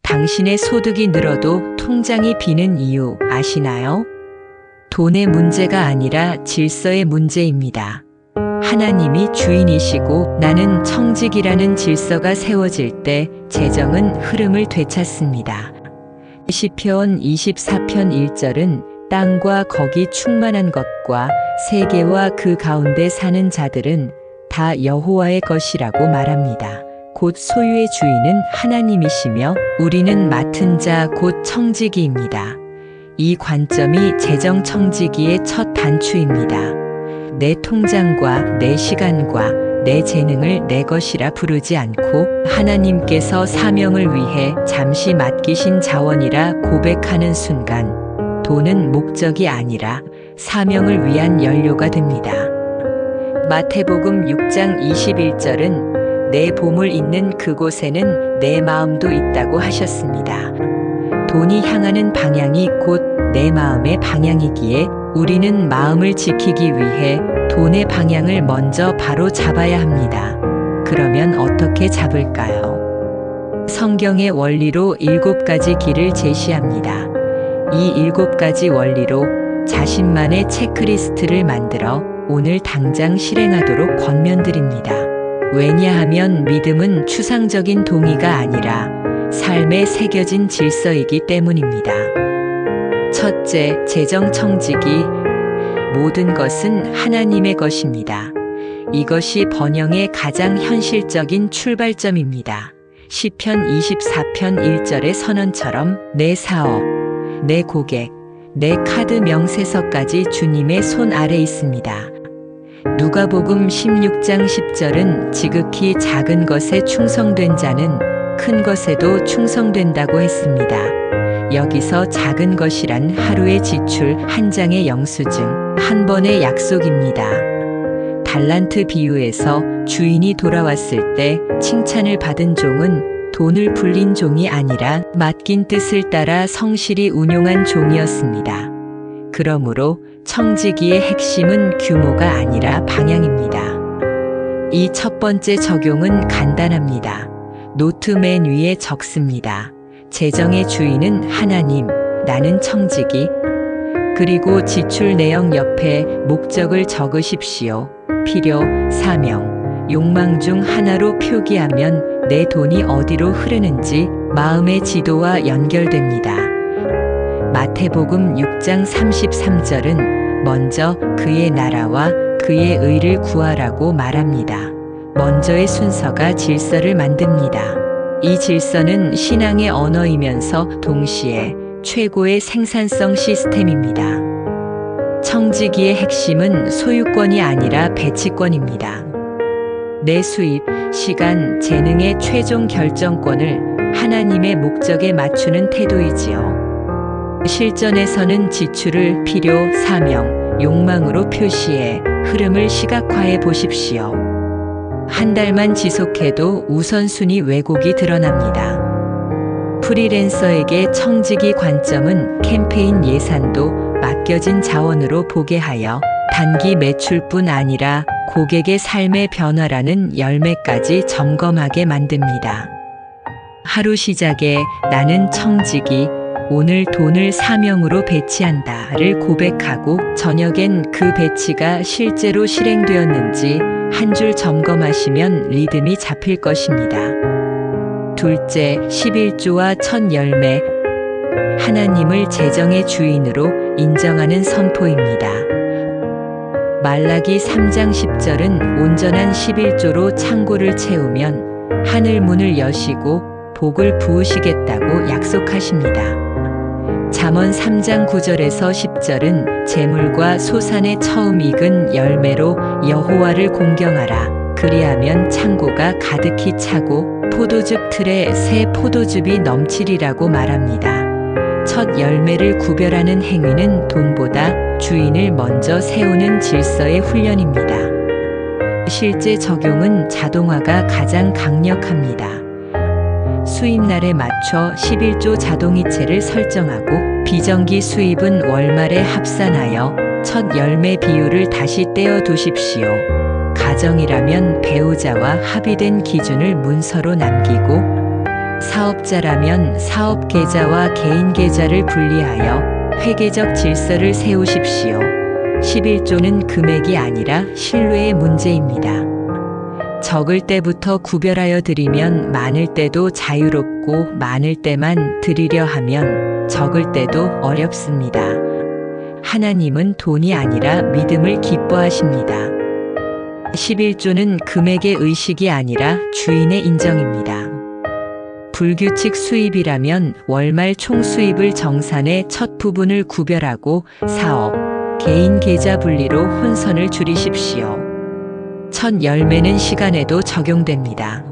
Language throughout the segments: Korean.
당신의 소득이 늘어도 통장이 비는 이유 아시나요? 돈의 문제가 아니라 질서의 문제입니다. 하나님이 주인이시고 나는 청직이라는 질서가 세워질 때 재정은 흐름을 되찾습니다. 시편 24편 1절은 땅과 거기 충만한 것과 세계와 그 가운데 사는 자들은 다 여호와의 것이라고 말합니다. 곧 소유의 주인은 하나님이시며 우리는 맡은 자 곧 청지기입니다. 이 관점이 재정 청지기의 첫 단추입니다. 내 통장과 내 시간과 내 재능을 내 것이라 부르지 않고 하나님께서 사명을 위해 잠시 맡기신 자원이라 고백하는 순간 돈은 목적이 아니라 사명을 위한 연료가 됩니다. 마태복음 6장 21절은 내 보물 있는 그곳에는 내 마음도 있다고 하셨습니다. 돈이 향하는 방향이 곧 내 마음의 방향이기에 우리는 마음을 지키기 위해 돈의 방향을 먼저 바로 잡아야 합니다. 그러면 어떻게 잡을까요? 성경의 원리로 7가지 길을 제시합니다. 이 7가지 원리로 자신만의 체크리스트를 만들어 오늘 당장 실행하도록 권면드립니다. 왜냐하면 믿음은 추상적인 동의가 아니라 삶에 새겨진 질서이기 때문입니다. 첫째, 재정 청지기. 모든 것은 하나님의 것입니다. 이것이 번영의 가장 현실적인 출발점입니다. 시편 24편 1절의 선언처럼 내 사업, 내 고객, 내 카드 명세서까지 주님의 손 아래 있습니다. 누가복음 16장 10절은 지극히 작은 것에 충성된 자는 큰 것에도 충성된다고 했습니다. 여기서 작은 것이란 하루의 지출 한 장의 영수증, 한 번의 약속입니다. 달란트 비유에서 주인이 돌아왔을 때 칭찬을 받은 종은 돈을 불린 종이 아니라 맡긴 뜻을 따라 성실히 운용한 종이었습니다. 그러므로 청지기의 핵심은 규모가 아니라 방향입니다. 이 첫 번째 적용은 간단합니다. 노트 맨 위에 적습니다. 재정의 주인은 하나님, 나는 청지기. 그리고 지출 내역 옆에 목적을 적으십시오. 필요, 사명, 욕망 중 하나로 표기하면 내 돈이 어디로 흐르는지 마음의 지도와 연결됩니다. 마태복음 6장 33절은 먼저 그의 나라와 그의 의를 구하라고 말합니다. 먼저의 순서가 질서를 만듭니다. 이 질서는 신앙의 언어이면서 동시에 최고의 생산성 시스템입니다. 청지기의 핵심은 소유권이 아니라 배치권입니다. 내 수입, 시간, 재능의 최종 결정권을 하나님의 목적에 맞추는 태도이지요. 실전에서는 지출을 필요, 사명, 욕망으로 표시해 흐름을 시각화해 보십시오. 한 달만 지속해도 우선순위 왜곡이 드러납니다. 프리랜서에게 청지기 관점은 캠페인 예산도 맡겨진 자원으로 보게 하여 단기 매출뿐 아니라 고객의 삶의 변화라는 열매까지 점검하게 만듭니다. 하루 시작에 나는 청지기, 오늘 돈을 사명으로 배치한다를 고백하고 저녁엔 그 배치가 실제로 실행되었는지 한 줄 점검하시면 리듬이 잡힐 것입니다. 둘째, 11조와 첫 열매. 하나님을 재정의 주인으로 인정하는 선포입니다. 말라기 3장 10절은 온전한 11조로 창고를 채우면 하늘 문을 여시고 복을 부으시겠다고 약속하십니다. 잠언 3장 9절에서 10절은 재물과 소산의 처음 익은 열매로 여호와를 공경하라. 그리하면 창고가 가득히 차고 포도즙 틀에 새 포도즙이 넘치리라고 말합니다. 첫 열매를 구별하는 행위는 돈보다 주인을 먼저 세우는 질서의 훈련입니다. 실제 적용은 자동화가 가장 강력합니다. 수입날에 맞춰 11조 자동이체를 설정하고 비정기 수입은 월말에 합산하여 첫 열매 비율을 다시 떼어 두십시오. 가정이라면 배우자와 합의된 기준을 문서로 남기고 사업자라면 사업 계좌와 개인 계좌를 분리하여 회계적 질서를 세우십시오. 11조는 금액이 아니라 신뢰의 문제입니다. 적을 때부터 구별하여 드리면 많을 때도 자유롭고 많을 때만 드리려 하면 적을 때도 어렵습니다. 하나님은 돈이 아니라 믿음을 기뻐하십니다. 11조는 금액의 의식이 아니라 주인의 인정입니다. 불규칙 수입이라면 월말 총수입을 정산해 첫 부분을 구별하고 사업, 개인 계좌 분리로 혼선을 줄이십시오. 첫 열매는 시간에도 적용됩니다.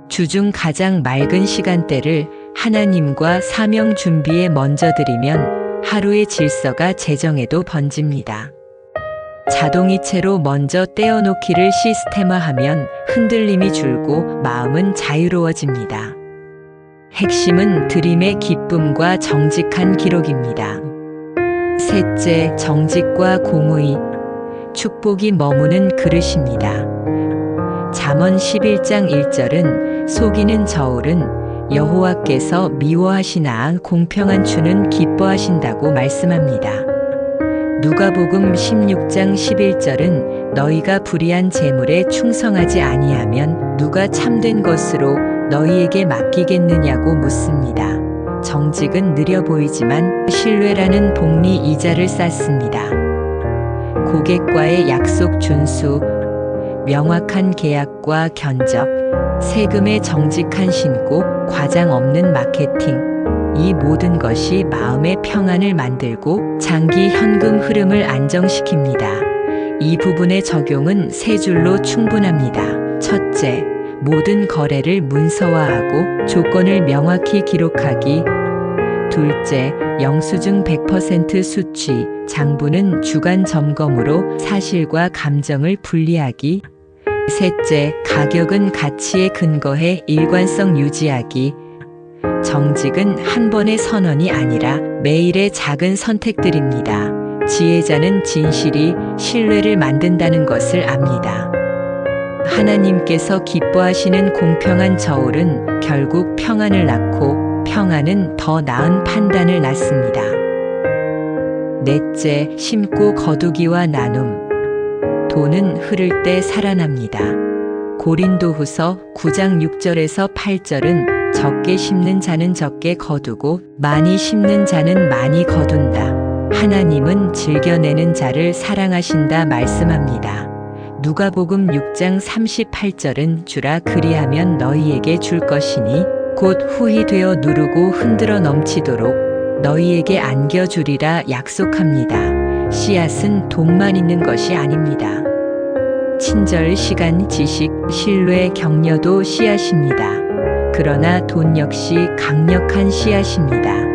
주중 가장 맑은 시간대를 하나님과 사명 준비에 먼저 드리면 하루의 질서가 재정에도 번집니다. 자동이체로 먼저 떼어놓기를 시스템화하면 흔들림이 줄고 마음은 자유로워집니다. 핵심은 드림의 기쁨과 정직한 기록입니다. 셋째, 정직과 공의, 축복이 머무는 그릇입니다. 잠언 11장 1절은 속이는 저울은 여호와께서 미워하시나 공평한 주는 기뻐하신다고 말씀합니다. 누가복음 16장 11절은 너희가 불의한 재물에 충성하지 아니하면 누가 참된 것으로 너희에게 맡기겠느냐고 묻습니다. 정직은 느려 보이지만 신뢰라는 복리 이자를 쌓습니다. 고객과의 약속 준수, 명확한 계약과 견적, 세금의 정직한 신고, 과장 없는 마케팅, 이 모든 것이 마음의 평안을 만들고 장기 현금 흐름을 안정시킵니다. 이 부분의 적용은 세 줄로 충분합니다. 첫째, 모든 거래를 문서화하고 조건을 명확히 기록하기. 둘째, 영수증 100% 수취, 장부는 주간 점검으로 사실과 감정을 분리하기. 셋째, 가격은 가치에 근거해 일관성 유지하기. 정직은 한 번의 선언이 아니라 매일의 작은 선택들입니다. 지혜자는 진실이 신뢰를 만든다는 것을 압니다. 하나님께서 기뻐하시는 공평한 저울은 결국 평안을 낳고 평안은 더 나은 판단을 낳습니다. 넷째, 심고 거두기와 나눔. 돈은 흐를 때 살아납니다. 고린도후서 9장 6절에서 8절은 적게 심는 자는 적게 거두고 많이 심는 자는 많이 거둔다. 하나님은 즐겨내는 자를 사랑하신다 말씀합니다. 누가복음 6장 38절은 주라 그리하면 너희에게 줄 것이니 곧 후히 되어 누르고 흔들어 넘치도록 너희에게 안겨주리라 약속합니다. 씨앗은 돈만 있는 것이 아닙니다. 친절, 시간, 지식, 신뢰, 격려도 씨앗입니다. 그러나 돈 역시 강력한 씨앗입니다.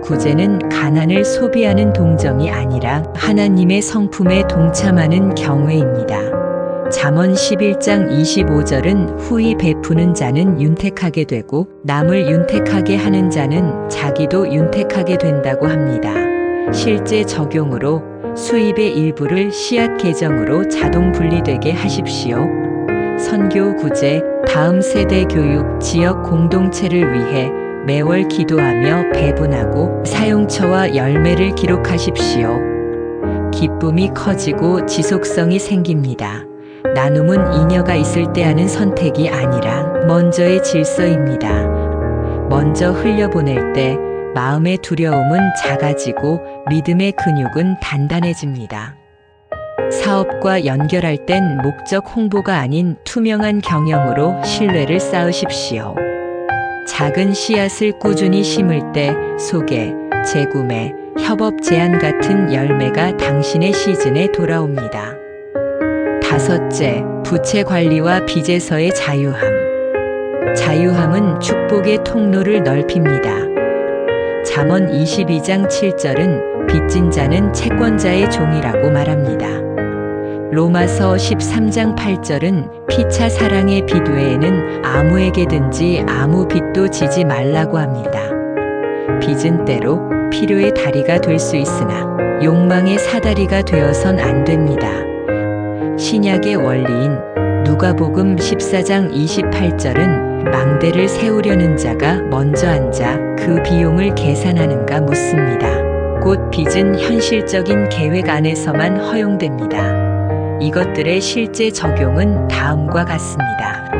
구제는 가난을 소비하는 동정이 아니라 하나님의 성품에 동참하는 경외입니다. 잠언 11장 25절은 후히 베푸는 자는 윤택하게 되고 남을 윤택하게 하는 자는 자기도 윤택하게 된다고 합니다. 실제 적용으로 수입의 일부를 씨앗 계정으로 자동 분리되게 하십시오. 선교 구제, 다음 세대 교육, 지역 공동체를 위해 매월 기도하며 배분하고 사용처와 열매를 기록하십시오. 기쁨이 커지고 지속성이 생깁니다. 나눔은 잉여가 있을 때 하는 선택이 아니라 먼저의 질서입니다. 먼저 흘려보낼 때 마음의 두려움은 작아지고 믿음의 근육은 단단해집니다. 사업과 연결할 땐 목적 홍보가 아닌 투명한 경영으로 신뢰를 쌓으십시오. 작은 씨앗을 꾸준히 심을 때 소개, 재구매, 협업 제안 같은 열매가 당신의 시즌에 돌아옵니다. 다섯째, 부채 관리와 빚에서의 자유함. 자유함은 축복의 통로를 넓힙니다. 잠언 22장 7절은 빚진 자는 채권자의 종이라고 말합니다. 로마서 13장 8절은 피차 사랑의 빚 외에는 아무에게든지 아무 빚도 지지 말라고 합니다. 빚은 때로 필요의 다리가 될 수 있으나 욕망의 사다리가 되어선 안 됩니다. 신약의 원리인 누가복음 14장 28절은 망대를 세우려는 자가 먼저 앉아 그 비용을 계산하는가 묻습니다. 곧 빚은 현실적인 계획 안에서만 허용됩니다. 이것들의 실제 적용은 다음과 같습니다.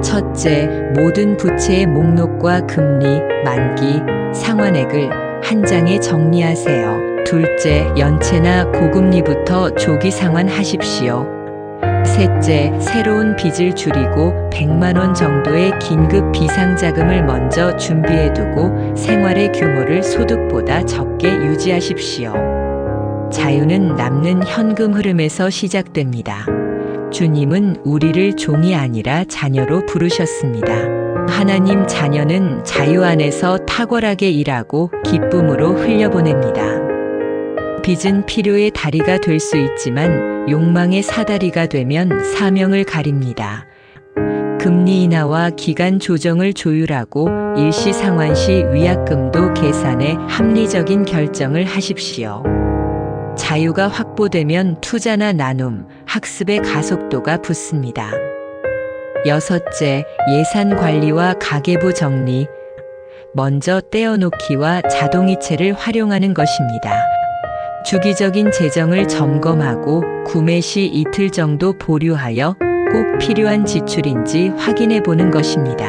첫째, 모든 부채의 목록과 금리, 만기, 상환액을 한 장에 정리하세요. 둘째, 연체나 고금리부터 조기 상환하십시오. 셋째, 새로운 빚을 줄이고 100만 원 정도의 긴급 비상자금을 먼저 준비해두고 생활의 규모를 소득보다 적게 유지하십시오. 자유는 남는 현금 흐름에서 시작됩니다. 주님은 우리를 종이 아니라 자녀로 부르셨습니다. 하나님 자녀는 자유 안에서 탁월하게 일하고 기쁨으로 흘려보냅니다. 빚은 필요의 다리가 될 수 있지만 욕망의 사다리가 되면 사명을 가립니다. 금리 인하와 기간 조정을 조율하고 일시 상환 시 위약금도 계산해 합리적인 결정을 하십시오. 자유가 확보되면 투자나 나눔, 학습의 가속도가 붙습니다. 여섯째, 예산 관리와 가계부 정리. 먼저 떼어놓기와 자동이체를 활용하는 것입니다. 주기적인 재정을 점검하고 구매 시 이틀 정도 보류하여 꼭 필요한 지출인지 확인해 보는 것입니다.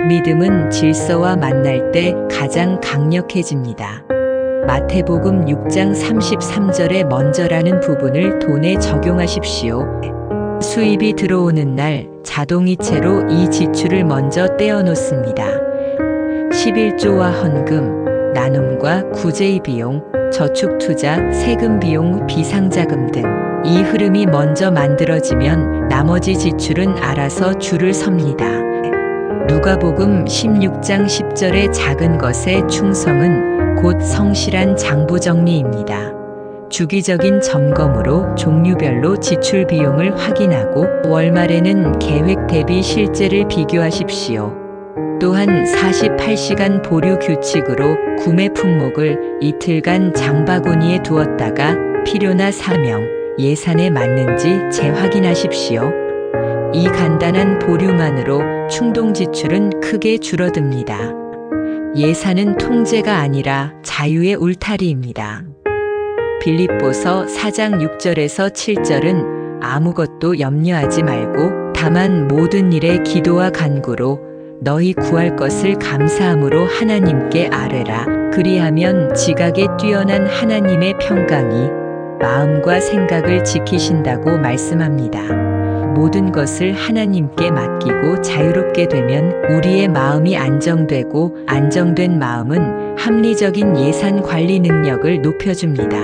믿음은 질서와 만날 때 가장 강력해집니다. 마태복음 6장 33절에 먼저라는 부분을 돈에 적용하십시오. 수입이 들어오는 날 자동이체로 이 지출을 먼저 떼어놓습니다. 11조와 헌금, 나눔과 구제의 비용, 저축 투자, 세금 비용, 비상자금 등 이 흐름이 먼저 만들어지면 나머지 지출은 알아서 줄을 섭니다. 누가복음 16장 10절의 작은 것의 충성은 곧 성실한 장부 정리입니다. 주기적인 점검으로 종류별로 지출 비용을 확인하고 월말에는 계획 대비 실제를 비교하십시오. 또한 48시간 보류 규칙으로 구매 품목을 이틀간 장바구니에 두었다가 필요나 사명, 예산에 맞는지 재확인하십시오. 이 간단한 보류만으로 충동 지출은 크게 줄어듭니다. 예산은 통제가 아니라 자유의 울타리입니다. 빌립보서 4장 6절에서 7절은 아무것도 염려하지 말고 다만 모든 일에 기도와 간구로 너희 구할 것을 감사함으로 하나님께 아뢰라. 그리하면 지각에 뛰어난 하나님의 평강이 마음과 생각을 지키신다고 말씀합니다. 모든 것을 하나님께 맡기고 자유롭게 되면 우리의 마음이 안정되고 안정된 마음은 합리적인 예산 관리 능력을 높여줍니다.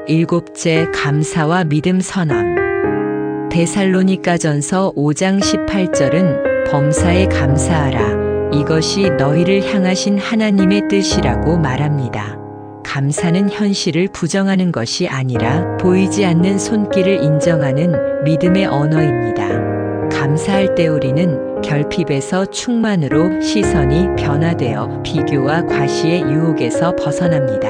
일곱째, 감사와 믿음 선언. 데살로니가전서 5장 18절은 범사에 감사하라. 이것이 너희를 향하신 하나님의 뜻이라고 말합니다. 감사는 현실을 부정하는 것이 아니라 보이지 않는 손길을 인정하는 믿음의 언어입니다. 감사할 때 우리는 결핍에서 충만으로 시선이 변화되어 비교와 과시의 유혹에서 벗어납니다.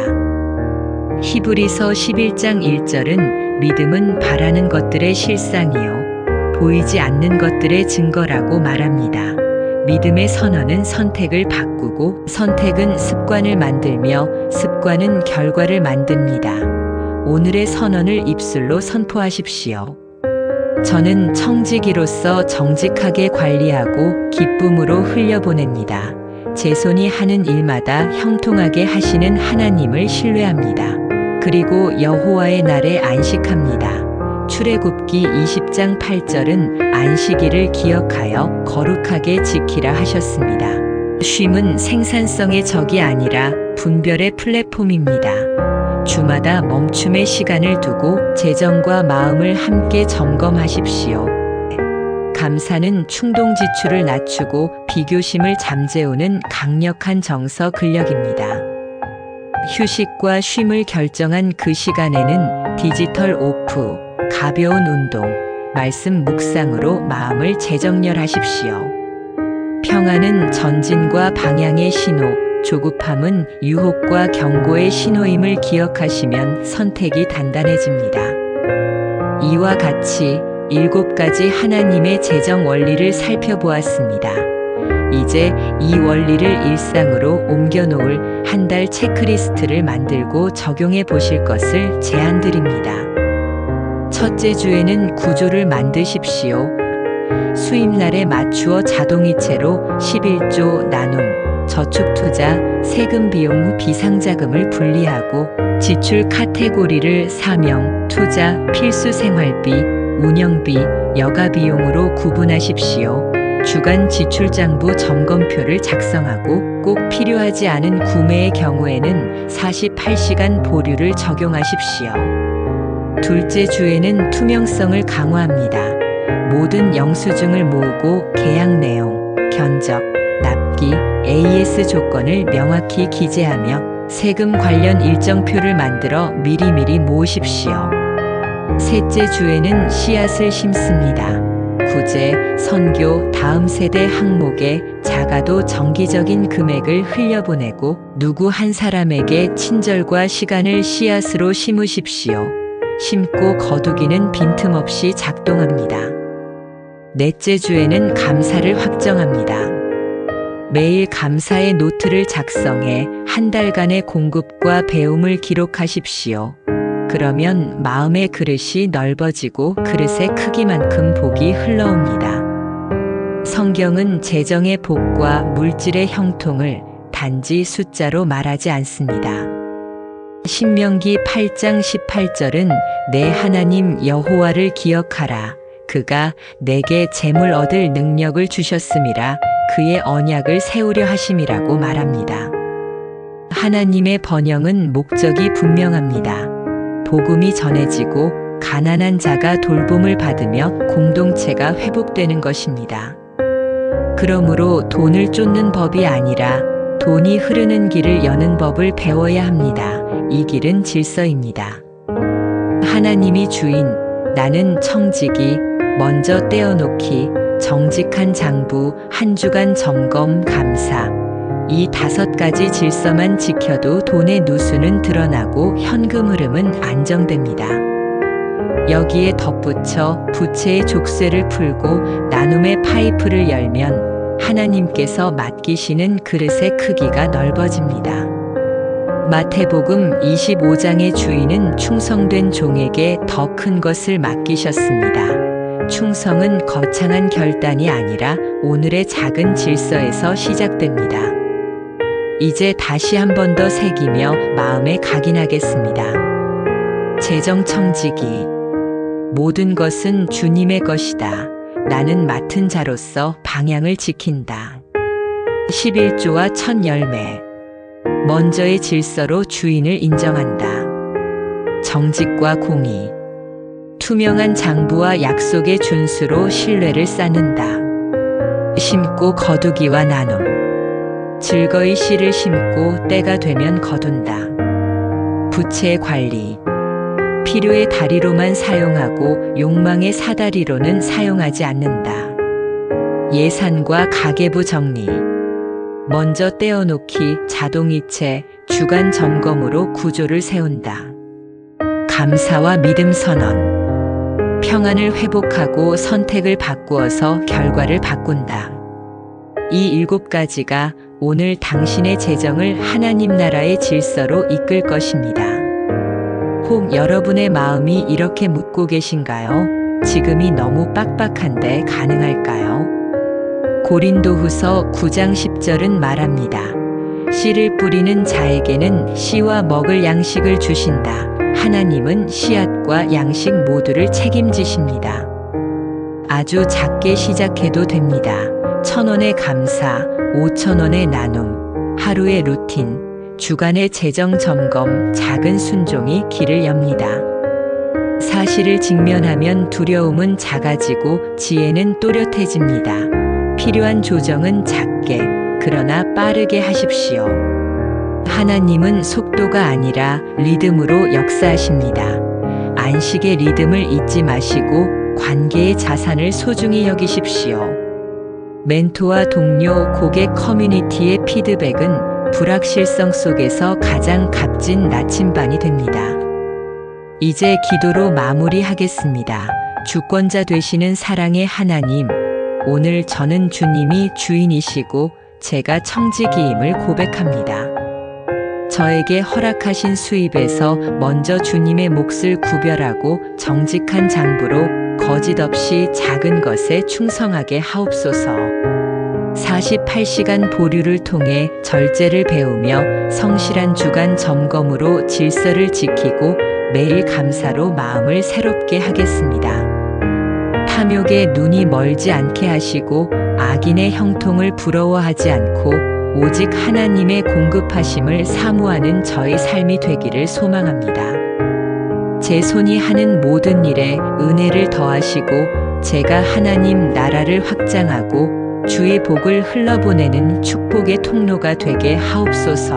히브리서 11장 1절은 믿음은 바라는 것들의 실상이요 보이지 않는 것들의 증거라고 말합니다. 믿음의 선언은 선택을 바꾸고 선택은 습관을 만들며 습관은 결과를 만듭니다. 오늘의 선언을 입술로 선포하십시오. 저는 청지기로서 정직하게 관리하고 기쁨으로 흘려보냅니다. 제 손이 하는 일마다 형통하게 하시는 하나님을 신뢰합니다. 그리고 여호와의 날에 안식합니다. 출애굽기 20장 8절은 안식일을 기억하여 거룩하게 지키라 하셨습니다. 쉼은 생산성의 적이 아니라 분별의 플랫폼입니다. 주마다 멈춤의 시간을 두고 재정과 마음을 함께 점검하십시오. 감사는 충동 지출을 낮추고 비교심을 잠재우는 강력한 정서 근력입니다. 휴식과 쉼을 결정한 그 시간에는 디지털 오프, 가벼운 운동, 말씀 묵상으로 마음을 재정렬하십시오. 평안은 전진과 방향의 신호, 조급함은 유혹과 경고의 신호임을 기억하시면 선택이 단단해집니다. 이와 같이 7가지 하나님의 재정 원리를 살펴보았습니다. 이제 이 원리를 일상으로 옮겨놓을 한 달 체크리스트를 만들고 적용해 보실 것을 제안드립니다. 첫째 주에는 구조를 만드십시오. 수입날에 맞추어 자동이체로 11조 나눔, 저축투자, 세금 비용 후 비상자금을 분리하고 지출 카테고리를 사명, 투자, 필수 생활비, 운영비, 여가 비용으로 구분하십시오. 주간 지출장부 점검표를 작성하고 꼭 필요하지 않은 구매의 경우에는 48시간 보류를 적용하십시오. 둘째 주에는 투명성을 강화합니다. 모든 영수증을 모으고 계약 내용, 견적, 납기, AS 조건을 명확히 기재하며 세금 관련 일정표를 만들어 미리미리 모으십시오. 셋째 주에는 씨앗을 심습니다. 구제, 선교, 다음 세대 항목에 작아도 정기적인 금액을 흘려보내고 누구 한 사람에게 친절과 시간을 씨앗으로 심으십시오. 심고 거두기는 빈틈없이 작동합니다. 넷째 주에는 감사를 확정합니다. 매일 감사의 노트를 작성해 한 달간의 공급과 배움을 기록하십시오. 그러면 마음의 그릇이 넓어지고 그릇의 크기만큼 복이 흘러옵니다. 성경은 재정의 복과 물질의 형통을 단지 숫자로 말하지 않습니다. 신명기 8장 18절은 내 하나님 여호와를 기억하라. 그가 내게 재물 얻을 능력을 주셨음이라. 그의 언약을 세우려 하심이라고 말합니다. 하나님의 번영은 목적이 분명합니다. 복음이 전해지고 가난한 자가 돌봄을 받으며 공동체가 회복되는 것입니다. 그러므로 돈을 쫓는 법이 아니라 돈이 흐르는 길을 여는 법을 배워야 합니다. 이 길은 질서입니다. 하나님이 주인, 나는 청지기, 먼저 떼어놓기, 정직한 장부, 한 주간 점검, 감사. 이 5가지 질서만 지켜도 돈의 누수는 드러나고 현금 흐름은 안정됩니다. 여기에 덧붙여 부채의 족쇄를 풀고 나눔의 파이프를 열면 하나님께서 맡기시는 그릇의 크기가 넓어집니다. 마태복음 25장의 주인은 충성된 종에게 더 큰 것을 맡기셨습니다. 충성은 거창한 결단이 아니라 오늘의 작은 질서에서 시작됩니다. 이제 다시 한 번 더 새기며 마음에 각인하겠습니다. 재정청지기. 모든 것은 주님의 것이다. 나는 맡은 자로서 방향을 지킨다. 11조와 첫 열매. 먼저의 질서로 주인을 인정한다. 정직과 공의. 투명한 장부와 약속의 준수로 신뢰를 쌓는다. 심고 거두기와 나눔. 즐거이 씨를 심고 때가 되면 거둔다. 부채 관리. 필요의 다리로만 사용하고 욕망의 사다리로는 사용하지 않는다. 예산과 가계부 정리. 먼저 떼어놓기, 자동이체, 주간 점검으로 구조를 세운다. 감사와 믿음 선언. 평안을 회복하고 선택을 바꾸어서 결과를 바꾼다. 이 7가지가 오늘 당신의 재정을 하나님 나라의 질서로 이끌 것입니다. 혹 여러분의 마음이 이렇게 묻고 계신가요? 지금이 너무 빡빡한데 가능할까요? 고린도후서 9장 10절은 말합니다. 씨를 뿌리는 자에게는 씨와 먹을 양식을 주신다. 하나님은 씨앗과 양식 모두를 책임지십니다. 아주 작게 시작해도 됩니다. 1,000원의 감사, 5,000원의 나눔, 하루의 루틴, 주간의 재정 점검, 작은 순종이 길을 엽니다. 사실을 직면하면 두려움은 작아지고 지혜는 또렷해집니다. 필요한 조정은 작게, 그러나 빠르게 하십시오. 하나님은 속도가 아니라 리듬으로 역사하십니다. 안식의 리듬을 잊지 마시고 관계의 자산을 소중히 여기십시오. 멘토와 동료, 고객 커뮤니티의 피드백은 불확실성 속에서 가장 값진 나침반이 됩니다. 이제 기도로 마무리하겠습니다. 주권자 되시는 사랑의 하나님, 오늘 저는 주님이 주인이시고 제가 청지기임을 고백합니다. 저에게 허락하신 수입에서 먼저 주님의 몫을 구별하고 정직한 장부로 거짓 없이 작은 것에 충성하게 하옵소서. 48시간 보류를 통해 절제를 배우며 성실한 주간 점검으로 질서를 지키고 매일 감사로 마음을 새롭게 하겠습니다. 탐욕에 눈이 멀지 않게 하시고 악인의 형통을 부러워하지 않고 오직 하나님의 공급하심을 사모하는 저의 삶이 되기를 소망합니다. 제 손이 하는 모든 일에 은혜를 더하시고 제가 하나님 나라를 확장하고 주의 복을 흘러보내는 축복의 통로가 되게 하옵소서.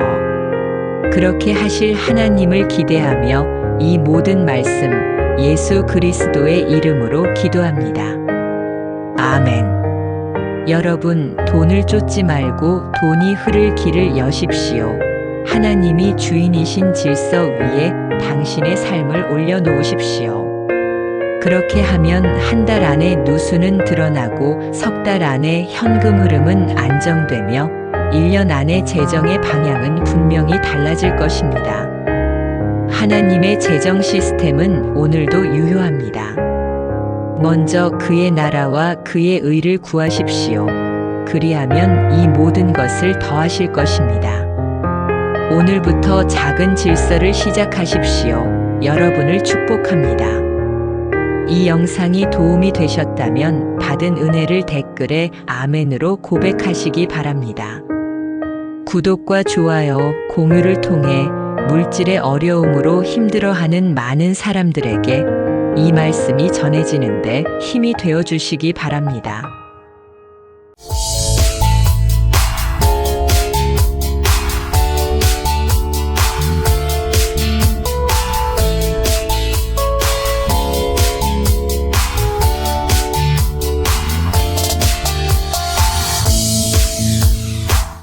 그렇게 하실 하나님을 기대하며 이 모든 말씀 예수 그리스도의 이름으로 기도합니다. 아멘. 여러분, 돈을 쫓지 말고 돈이 흐를 길을 여십시오. 하나님이 주인이신 질서 위에 당신의 삶을 올려놓으십시오. 그렇게 하면 한 달 안에 누수는 드러나고 석 달 안에 현금 흐름은 안정되며 1년 안에 재정의 방향은 분명히 달라질 것입니다. 하나님의 재정 시스템은 오늘도 유효합니다. 먼저 그의 나라와 그의 의를 구하십시오. 그리하면 이 모든 것을 더하실 것입니다. 오늘부터 작은 질서를 시작하십시오. 여러분을 축복합니다. 이 영상이 도움이 되셨다면 받은 은혜를 댓글에 아멘으로 고백하시기 바랍니다. 구독과 좋아요, 공유를 통해 물질의 어려움으로 힘들어하는 많은 사람들에게 이 말씀이 전해지는데 힘이 되어 주시기 바랍니다.